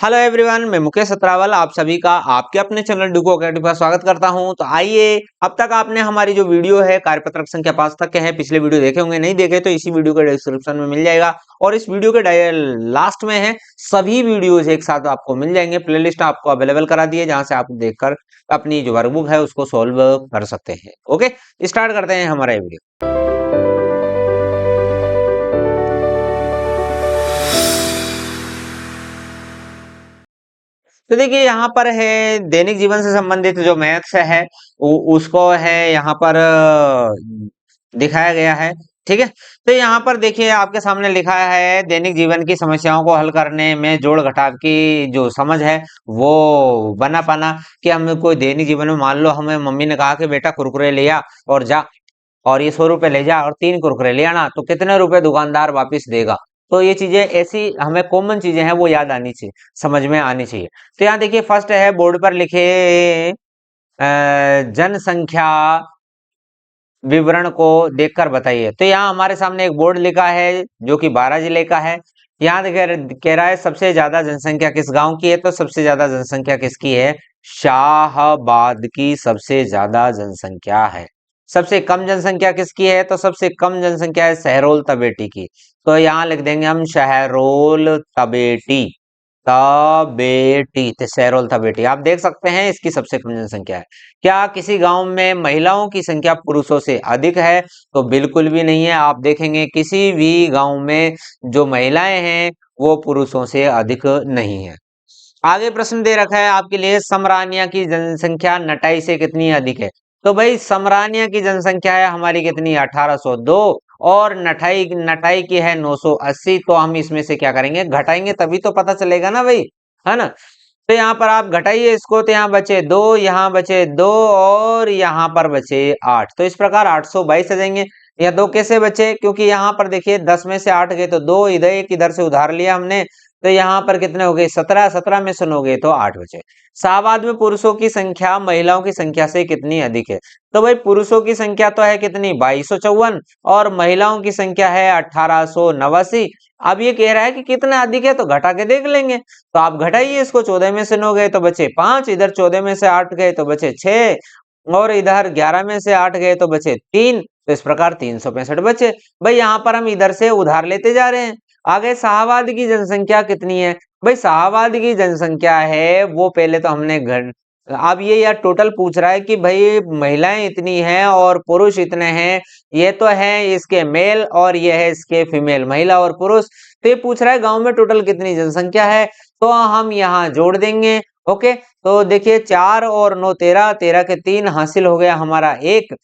Hello everyone, मैं मुकेश अत्रावल आप सभी का आपके अपने चैनल डुको अकेडमी पर स्वागत करता हूं। तो आइए, अब तक आपने हमारी जो वीडियो है कार्यपत्रक संख्या 5 तक के हैं, पिछले वीडियो देखे होंगे, नहीं देखे तो इसी वीडियो के डिस्क्रिप्शन में मिल जाएगा। और इस वीडियो के लास्ट में है सभी वीडियोज एक साथ आपको मिल जाएंगे। प्लेलिस्ट आपको अवेलेबल करा दी है, जहां से आप देखकर अपनी जो वर्कबुक है उसको सोल्व कर सकते हैं। ओके, स्टार्ट करते हैं हमारा ये वीडियो। तो देखिए, यहाँ पर है दैनिक जीवन से संबंधित जो मैथ्स है उसको है यहाँ पर दिखाया गया है। ठीक है, तो यहाँ पर देखिए आपके सामने लिखा है दैनिक जीवन की समस्याओं को हल करने में जोड़ घटाव की जो समझ है वो बना पाना। कि हम कोई दैनिक जीवन में मान लो हमें मम्मी ने कहा कि बेटा कुरकुरे ले आ और जा, और ये 100 रुपए ले जा और 3 कुरकुरे ले आना, तो कितने रुपए दुकानदार वापिस देगा। तो ये चीजें ऐसी हमें कॉमन चीजें हैं वो याद आनी चाहिए, समझ में आनी चाहिए। तो यहाँ देखिए फर्स्ट है बोर्ड पर लिखे जनसंख्या विवरण को देखकर बताइए। तो यहाँ हमारे सामने एक बोर्ड लिखा है जो कि 12 जिले का है। यहाँ कह रहा है सबसे ज्यादा जनसंख्या किस गांव की है, तो सबसे ज्यादा जनसंख्या किसकी है? शाहबाद की सबसे ज्यादा जनसंख्या है। सबसे कम जनसंख्या किसकी है? तो सबसे कम जनसंख्या है सहरोल तबेटी की। तो यहाँ लिख देंगे हम शहरोल तबेटी। तबेटी, सहरोल तबेटी आप देख सकते हैं इसकी सबसे कम जनसंख्या है। क्या किसी गांव में महिलाओं की संख्या पुरुषों से अधिक है? तो बिल्कुल भी नहीं है। आप देखेंगे किसी भी गांव में जो महिलाएं हैं वो पुरुषों से अधिक नहीं है। आगे प्रश्न दे रखा है आपके लिए, समरानिया की जनसंख्या नटाई से कितनी अधिक है? तो भाई समरानिया की जनसंख्या है हमारी कितनी? 1802। और नटाई नटाई की है 980। तो हम इसमें से क्या करेंगे? घटाएंगे, तभी तो पता चलेगा ना भाई, है ना। तो यहाँ पर आप घटाइए इसको, तो यहाँ बचे 2, यहाँ बचे 2 और यहाँ पर बचे 8। तो इस प्रकार 822 आ जाएंगे। यह 2 कैसे बचे? क्योंकि यहाँ पर देखिए 10 में से 8 गए तो 2 इधर, एक इधर से उधार लिया हमने। तो यहाँ पर कितने हो गए? 17। 17 में से 9 गए तो 8 बचे। शाहाबाद में पुरुषों की संख्या महिलाओं की संख्या से कितनी अधिक है? तो भाई पुरुषों की संख्या तो है कितनी? 2254 और महिलाओं की संख्या है 1889। अब ये कह रहा है कि कितना अधिक है, तो घटा के देख लेंगे। तो आप घटाइए इसको, 14 में से 9 गए तो बचे 5, इधर 14 में से 8 गए तो बचे 6 और इधर 11 में से 8 गए तो बचे 3। तो इस प्रकार 365 बचे। भाई यहाँ पर हम इधर से उधार लेते जा रहे हैं। आगे शाहाबाद की जनसंख्या कितनी है? भाई शाहाबाद की जनसंख्या है वो पहले तो हमने घर, अब ये यार टोटल पूछ रहा है कि भाई महिलाएं इतनी हैं और पुरुष इतने हैं। ये तो है इसके मेल और ये है इसके फीमेल, महिला और पुरुष। तो ये पूछ रहा है गांव में टोटल कितनी जनसंख्या है, तो हम यहाँ जोड़ देंगे। ओके, तो देखिए 4 और 9 13, 13 के 3 हासिल हो गया हमारा 1।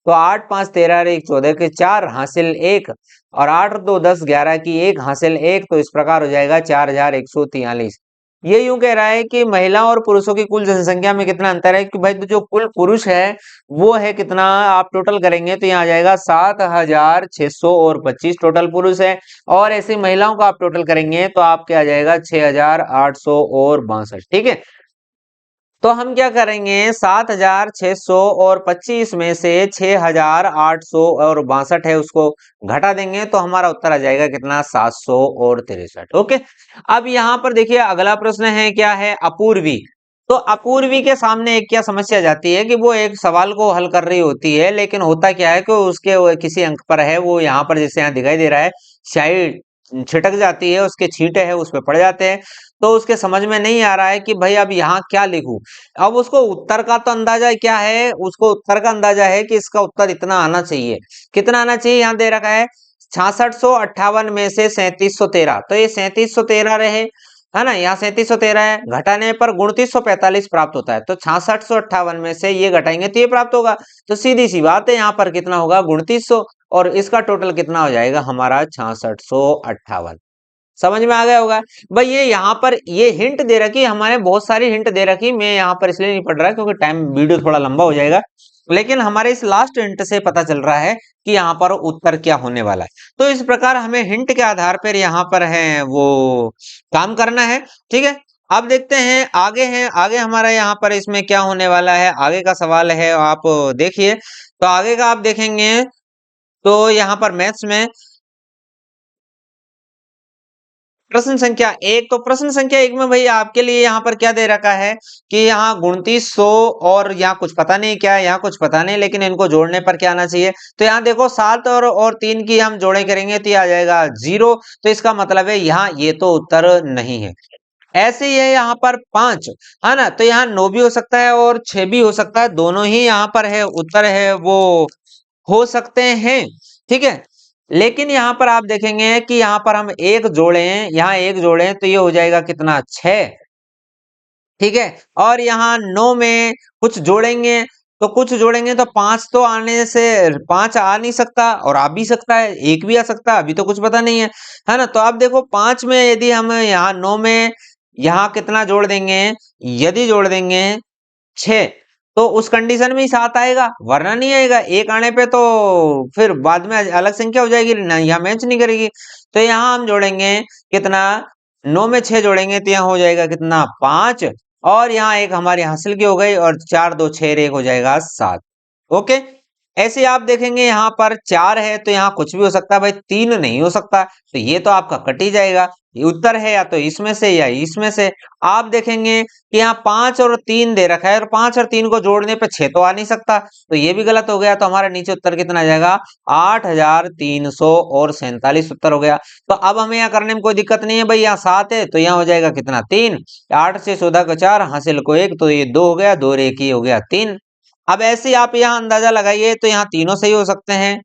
तो 8 5 13 और 1 14 के 4 हासिल 1 और 8 2 10 11 की 1 हासिल 1। तो इस प्रकार हो जाएगा 4143। ये यूं कह रहा है कि महिला और पुरुषों की कुल जनसंख्या में कितना अंतर है। कि भाई तो जो कुल पुरुष है वो है कितना, आप टोटल करेंगे तो यहाँ आ जाएगा 7625 टोटल पुरुष है। और ऐसे महिलाओं का आप टोटल करेंगे तो आपके आ जाएगा 6862। ठीक है, तो हम क्या करेंगे? 7625 में से 6862 है उसको घटा देंगे तो हमारा उत्तर आ जाएगा कितना? 763। ओके, अब यहाँ पर देखिए अगला प्रश्न है, क्या है? अपूर्वी। तो अपूर्वी के सामने एक क्या समस्या जाती है कि वो एक सवाल को हल कर रही होती है, लेकिन होता क्या है कि उसके किसी अंक पर है वो यहाँ पर जैसे यहाँ दिखाई दे रहा है स्याही छिटक जाती है, उसके छींटे है उस पर पड़ जाते हैं। तो उसके समझ में नहीं आ रहा है कि भाई अब यहाँ क्या लिखूं। अब उसको उत्तर का तो अंदाजा क्या है? उसको उत्तर का अंदाजा है कि इसका उत्तर इतना आना चाहिए। कितना आना चाहिए? यहाँ दे रखा है 6658 में से 3713। तो ये 3713 रहे, है ना। यहाँ 3713 है, घटाने पर 2945 प्राप्त होता है। तो 6658 में से ये घटाएंगे तो ये प्राप्त होगा। तो सीधी सी बात है, यहाँ पर कितना होगा? 2900। और इसका टोटल कितना हो जाएगा हमारा? 6658। समझ में आ गया होगा भाई। ये यहाँ पर ये हिंट दे रखी, हमारे बहुत सारी हिंट दे रखी। मैं यहाँ पर इसलिए नहीं पढ़ रहा क्योंकि टाइम वीडियो थोड़ा लंबा हो जाएगा, लेकिन हमारे इस लास्ट हिंट से पता चल रहा है कि यहाँ पर उत्तर क्या होने वाला है। तो इस प्रकार हमें हिंट के आधार पर यहाँ पर है वो काम करना है। ठीक है, अब देखते हैं आगे है, आगे हमारा यहाँ पर इसमें क्या होने वाला है, आगे का सवाल है आप देखिए। तो आगे का आप देखेंगे तो यहाँ पर मैथ्स में प्रश्न संख्या एक, तो प्रश्न संख्या एक में भाई आपके लिए यहाँ पर क्या दे रखा है कि यहाँ 2900 और यहाँ कुछ पता नहीं क्या है, यहाँ कुछ पता नहीं, लेकिन इनको जोड़ने पर क्या आना चाहिए। तो यहाँ देखो 7 और 3 की हम जोड़े करेंगे तो ये आ जाएगा 0। तो इसका मतलब है यहाँ ये तो उत्तर नहीं है। ऐसे ही है यहाँ पर 5, है ना, तो यहाँ 9 भी हो सकता है और 6 भी हो सकता है, दोनों ही यहाँ पर है उत्तर है वो हो सकते हैं। ठीक है, लेकिन यहाँ पर आप देखेंगे कि यहाँ पर हम एक जोड़े, यहाँ एक जोड़े तो ये हो जाएगा कितना 6। ठीक है, और यहाँ 9 में कुछ जोड़ेंगे, तो कुछ जोड़ेंगे तो 5 तो आने से 5 आ नहीं सकता और आ भी सकता है, एक भी आ सकता है, अभी तो कुछ पता नहीं है ना। तो आप देखो 5 में यदि हम यहाँ 9 में यहाँ कितना जोड़ देंगे, यदि जोड़ देंगे 6, तो उस कंडीशन में ही 7 आएगा, वरना नहीं आएगा। एक आने पे तो फिर बाद में अलग संख्या हो जाएगी ना, यहाँ मैच नहीं करेगी। तो यहाँ हम जोड़ेंगे कितना, 9 में 6 जोड़ेंगे तो यहाँ हो जाएगा कितना 5, और यहाँ एक हमारी हासिल की हो गई, और 4 2 6 एक हो जाएगा 7। ओके, ऐसे आप देखेंगे यहाँ पर 4 है तो यहाँ कुछ भी हो सकता है भाई, 3 नहीं हो सकता, तो ये तो आपका कट ही जाएगा। ये उत्तर है या तो इसमें से या इसमें से। आप देखेंगे कि यहाँ 5 और 3 दे रखा है, और 5 और 3 को जोड़ने पे 6 तो आ नहीं सकता, तो ये भी गलत हो गया। तो हमारा नीचे उत्तर कितना आ जाएगा, 8347 उत्तर हो गया। तो अब हमें यहाँ करने में कोई दिक्कत नहीं है भाई, यहाँ 7 है तो यहाँ हो जाएगा कितना 3, 8 से 14 का 4, हासिल को 1, तो ये 2 हो गया, 2 और 1 ही हो गया 3। अब ऐसे ही आप यहाँ अंदाजा लगाइए तो यहाँ तीनों सही हो सकते हैं।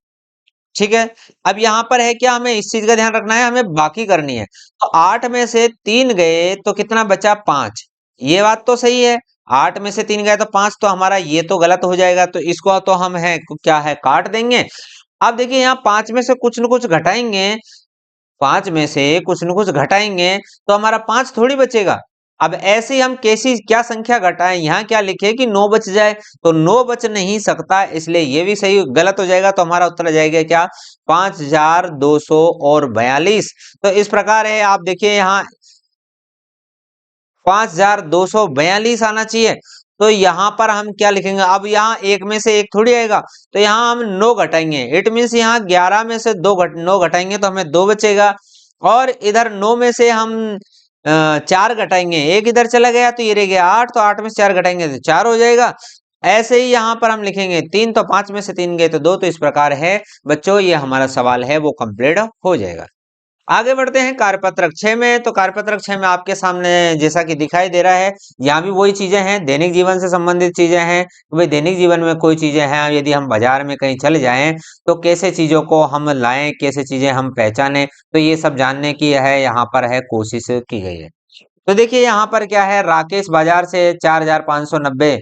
ठीक है, अब यहाँ पर है क्या, हमें इस चीज का ध्यान रखना है, हमें बाकी करनी है। तो 8 में से 3 गए तो कितना बचा 5, ये बात तो सही है। 8 में से 3 गए तो 5, तो हमारा ये तो गलत हो जाएगा, तो इसको तो हम है क्या है काट देंगे। अब देखिए यहाँ 5 में से कुछ न कुछ घटाएंगे, 5 में से कुछ न कुछ घटाएंगे तो हमारा 5 थोड़ी बचेगा। अब ऐसे ही हम कैसी क्या संख्या घटाएं, यहाँ क्या लिखे कि 9 बच जाए, तो 9 बच नहीं सकता, इसलिए ये भी सही गलत हो जाएगा। तो हमारा उत्तर आ जाएगा क्या, 5242। तो इस प्रकार है, आप देखिए यहाँ 5242 आना चाहिए। तो यहाँ पर हम क्या लिखेंगे, अब यहाँ एक में से एक थोड़ी आएगा, तो यहाँ हम 9 घटाएंगे, इट मीन्स यहाँ 11 में से 9 घटाएंगे तो हमें 2 बचेगा, और इधर 9 में से हम 4 घटाएंगे, एक इधर चला गया तो ये रह गया 8, तो 8 में से 4 घटाएंगे तो 4 हो जाएगा। ऐसे ही यहाँ पर हम लिखेंगे 3, तो 5 में से 3 गए तो 2, तो इस प्रकार है बच्चों ये हमारा सवाल है वो कंप्लीट हो जाएगा। आगे बढ़ते हैं कार्यपत्रक 6 में। तो कार्यपत्रक 6 में आपके सामने जैसा कि दिखाई दे रहा है, यहाँ भी वही चीजें हैं, दैनिक जीवन से संबंधित चीजें हैं। भाई दैनिक जीवन में कोई चीजें हैं, यदि हम बाजार में कहीं चले जाएं तो कैसे चीजों को हम लाएं, कैसे चीजें हम पहचानें, तो ये सब जानने की है यहाँ पर है कोशिश की गई है। तो देखिए यहाँ पर क्या है, राकेश बाजार से 4590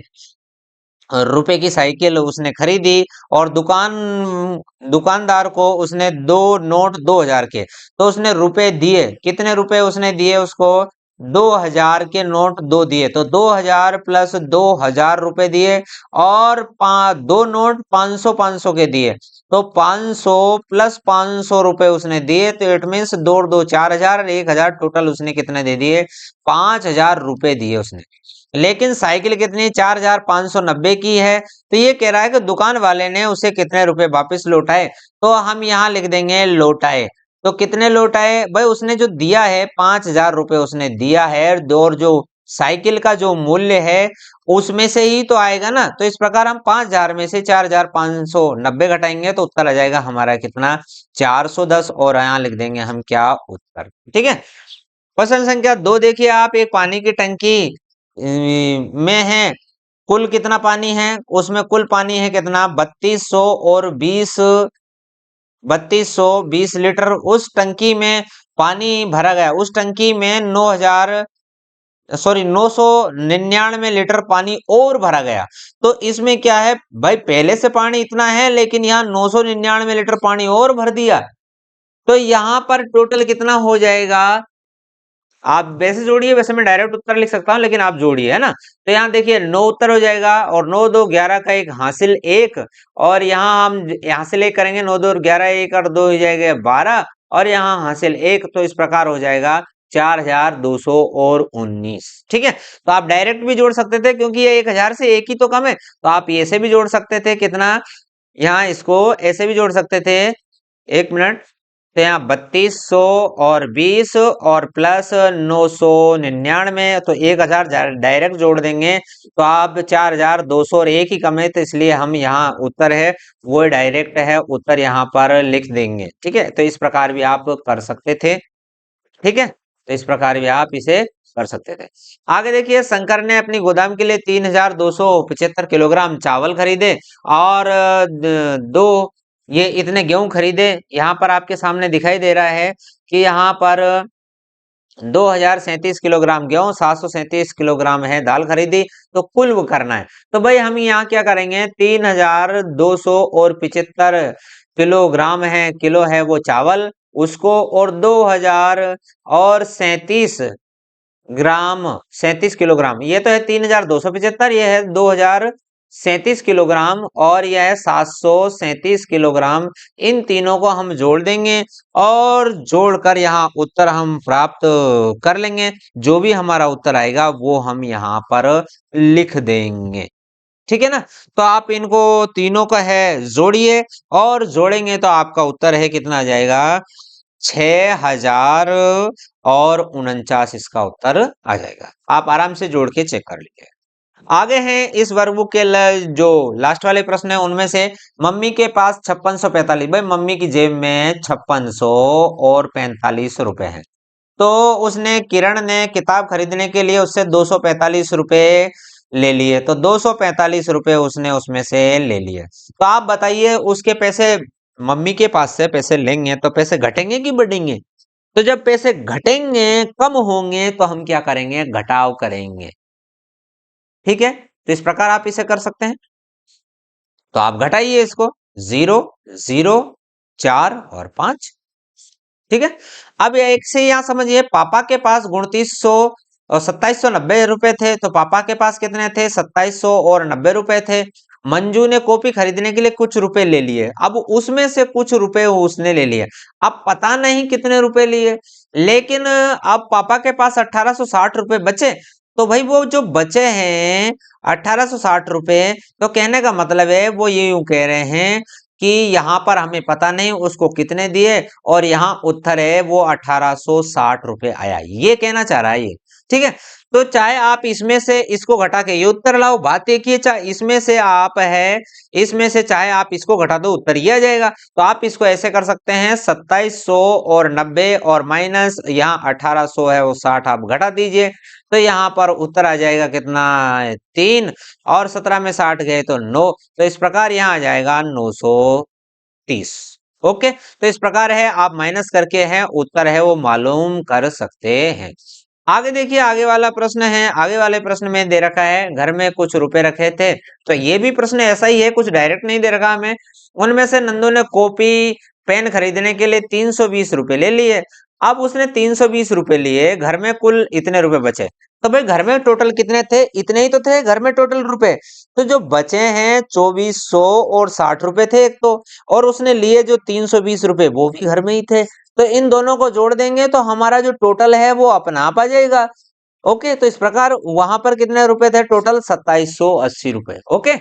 रुपए की साइकिल उसने खरीदी, और दुकानदार को उसने 2 नोट 2000 के, तो उसने रुपए दिए, कितने रुपए उसने दिए उसको, 2000 के नोट 2 दिए, तो 2000 प्लस 2000 रुपए दिए, और 2 नोट 500 500 के दिए, तो 500 प्लस 500 रुपए उसने दिए, तो इट मीन्स 2 2 4000, 1000 टोटल उसने कितने दे दिए, 5000 रुपए दिए उसने। लेकिन साइकिल कितनी 4590 की है, तो ये कह रहा है कि दुकान वाले ने उसे कितने रुपए वापस लौटाए। तो हम यहाँ लिख देंगे लौटाए। तो कितने लौटाए भाई, उसने जो दिया है 5000 रुपए उसने दिया है, और जो साइकिल का जो मूल्य है उसमें से ही तो आएगा ना। तो इस प्रकार हम 5000 में से 4590 घटाएंगे तो उत्तर आ जाएगा हमारा कितना, 410, और यहाँ लिख देंगे हम क्या उत्तर। ठीक है, प्रश्न संख्या 2 देखिए आप, एक पानी की टंकी में है, कुल कितना पानी है, उसमें कुल पानी है कितना 3220 लीटर। उस टंकी में पानी भरा गया, उस टंकी में 999 लीटर पानी और भरा गया। तो इसमें क्या है भाई, पहले से पानी इतना है लेकिन यहाँ 999 लीटर पानी और भर दिया, तो यहाँ पर टोटल कितना हो जाएगा। आप वैसे जोड़िए, वैसे मैं डायरेक्ट उत्तर लिख सकता हूं, लेकिन आप जोड़िए, है ना। तो यहाँ देखिए 9 उत्तर हो जाएगा, और 9 2 11 का एक हासिल 1, और यहाँ हम हासिल 1 करेंगे, 9 2 11 1 और 2 हो जाएगा 12, और यहाँ हासिल 1, तो इस प्रकार हो जाएगा 4219। ठीक है, तो आप डायरेक्ट भी जोड़ सकते थे क्योंकि ये 1000 से 1 ही तो कम है, तो आप ऐसे भी जोड़ सकते थे कितना, यहाँ इसको ऐसे भी जोड़ सकते थे, 1 मिनट, तो यहाँ 3200 और 20 और प्लस 999, तो 1000 डायरेक्ट जोड़ देंगे तो आप 4200 और एक ही कम है, तो इसलिए हम यहाँ उत्तर है वो डायरेक्ट है उत्तर यहाँ पर लिख देंगे। ठीक है, तो इस प्रकार भी आप कर सकते थे। ठीक है, तो इस प्रकार भी आप इसे कर सकते थे। आगे देखिए, शंकर ने अपनी गोदाम के लिए 3275 किलोग्राम चावल खरीदे और दो ये इतने गेहूं खरीदे। यहाँ पर आपके सामने दिखाई दे रहा है कि यहाँ पर 2037 किलोग्राम गेहूं, 737 किलोग्राम है दाल खरीदी, तो कुल वो करना है। तो भाई हम यहाँ क्या करेंगे, 3275 किलोग्राम है, किलो है वो चावल उसको, और 2000 और 37 किलोग्राम, ये तो है 3275, ये है 2037 किलोग्राम और यह है 737 किलोग्राम। इन तीनों को हम जोड़ देंगे और जोड़कर यहाँ उत्तर हम प्राप्त कर लेंगे। जो भी हमारा उत्तर आएगा वो हम यहाँ पर लिख देंगे। ठीक है ना, तो आप इनको तीनों का है जोड़िए और जोड़ेंगे तो आपका उत्तर है कितना आ जाएगा, 6049 इसका उत्तर आ जाएगा। आप आराम से जोड़ के चेक कर लीजिए। आगे हैं इस वर्कबुक के जो लास्ट वाले प्रश्न है उनमें से, मम्मी के पास 5645, भाई मम्मी की जेब में 5645 रुपए हैं। तो उसने किरण ने किताब खरीदने के लिए उससे 245 रुपए ले लिए, तो 245 रुपए उसने उसमें से ले लिए। तो आप बताइए उसके पैसे, मम्मी के पास से पैसे लेंगे तो पैसे घटेंगे कि बढ़ेंगे? तो जब पैसे घटेंगे, कम होंगे, तो हम क्या करेंगे, घटाव करेंगे। ठीक है, तो इस प्रकार आप इसे कर सकते हैं। तो आप घटाइए इसको, 0 0 4 और 5। ठीक है, अब एक से यहाँ समझिए, पापा के पास 2900 और 2790 रुपए थे, तो पापा के पास कितने थे, 2700 और 90 रुपए थे। मंजू ने कॉपी खरीदने के लिए कुछ रुपए ले लिए, अब उसमें से कुछ रुपए उसने ले लिए, अब पता नहीं कितने रुपए लिए, लेकिन अब पापा के पास 1860 रुपए बचे। तो भाई वो जो बचे हैं 1860 रुपए, तो कहने का मतलब है वो ये यूं कह रहे हैं कि यहाँ पर हमें पता नहीं उसको कितने दिए और यहाँ उत्तर है वो 1860 रुपए आया, ये कहना चाह रहा है ये। ठीक है, तो चाहे आप इसमें से इसको घटा के ये उत्तर लाओ, बात एक ही है, चाहे इसमें से आप है इसमें से चाहे आप इसको घटा दो उत्तर ये आ जाएगा। तो आप इसको ऐसे कर सकते हैं, 2700 और 90 और माइनस यहाँ 1800 है वो 60 आप घटा दीजिए, तो यहाँ पर उत्तर आ जाएगा कितना, 3, और 17 में 60 गए तो 9, तो इस प्रकार यहाँ आ जाएगा 930। ओके, तो इस प्रकार है आप माइनस करके है उत्तर है वो मालूम कर सकते हैं। आगे देखिए, आगे वाला प्रश्न है, आगे वाले प्रश्न में दे रखा है घर में कुछ रुपए रखे थे, तो ये भी प्रश्न ऐसा ही है, कुछ डायरेक्ट नहीं दे रखा हमें। उनमें से नंदू ने कॉपी पेन खरीदने के लिए 320 रुपए ले लिए, अब उसने 320 रुपए लिए, घर में कुल इतने रुपए बचे। तो भाई घर में टोटल कितने थे, इतने ही तो थे घर में टोटल रुपए, तो जो बचे हैं 2400 और 60 रुपए थे एक तो, और उसने लिए जो 320 रुपए वो भी घर में ही थे, तो इन दोनों को जोड़ देंगे तो हमारा जो टोटल है वो अपना आप आ जाएगा। ओके, तो इस प्रकार वहां पर कितने रुपए थे टोटल, 2780 रुपए। ओके,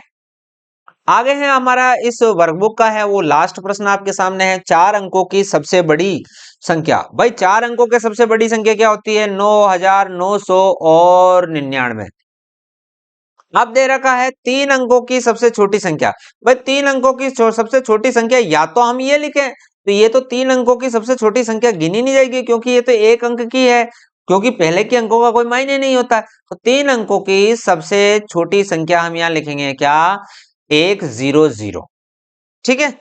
आगे है हमारा इस वर्कबुक का है वो लास्ट प्रश्न आपके सामने है, 4 अंकों की सबसे बड़ी संख्या। भाई 4 अंकों की सबसे बड़ी संख्या क्या होती है, 9900 और 99। अब दे रखा है 3 अंकों की सबसे छोटी संख्या। भाई 3 अंकों की सबसे छोटी संख्या, या तो हम ये लिखें, तो ये तो 3 अंकों की सबसे छोटी संख्या गिनी नहीं जाएगी क्योंकि ये तो 1 अंक की है, क्योंकि पहले के अंकों का कोई मायने नहीं होता। तो 3 अंकों की सबसे छोटी संख्या हम यहाँ लिखेंगे क्या, 100। ठीक है,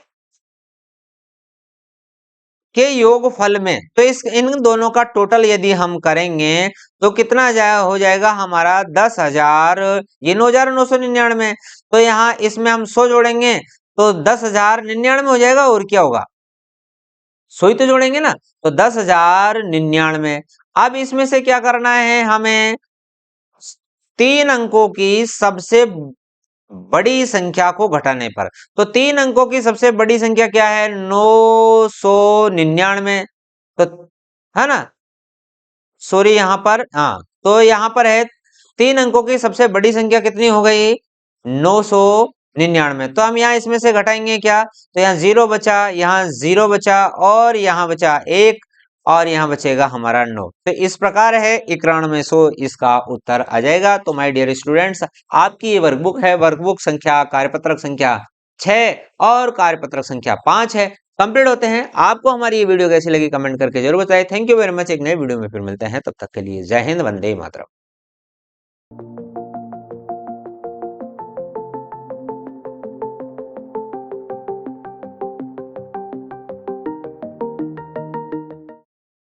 के योगफल में, तो इस इन दोनों का टोटल यदि हम करेंगे तो कितना हो जाएगा हमारा 10,000, ये 9,999, तो यहाँ इसमें हम 100 जोड़ेंगे तो 10,099 हो जाएगा, और क्या होगा, 100 ही तो जोड़ेंगे ना, तो 10,099। अब इसमें से क्या करना है हमें, 3 अंकों की सबसे बड़ी संख्या को घटाने पर, तो 3 अंकों की सबसे बड़ी संख्या क्या है, 999, तो है ना, सॉरी यहाँ पर, हाँ तो यहाँ पर है 3 अंकों की सबसे बड़ी संख्या कितनी हो गई, 900 99। तो हम यहाँ इसमें से घटाएंगे क्या, तो यहाँ 0 बचा, यहाँ 0 बचा और यहाँ बचा 1 और यहाँ बचेगा हमारा 9। तो इस प्रकार है 9100 इसका उत्तर आ जाएगा। तो माय डियर स्टूडेंट्स, आपकी ये वर्कबुक है, वर्कबुक संख्या कार्यपत्रक संख्या 6 और कार्यपत्रक संख्या 5 है, कंप्लीट होते हैं। आपको हमारी ये वीडियो कैसी लगी कमेंट करके जरूर बताएं। Thank you very much. एक नए वीडियो में फिर मिलते हैं, तब तक के लिए जय हिंद, वंदे मातरम।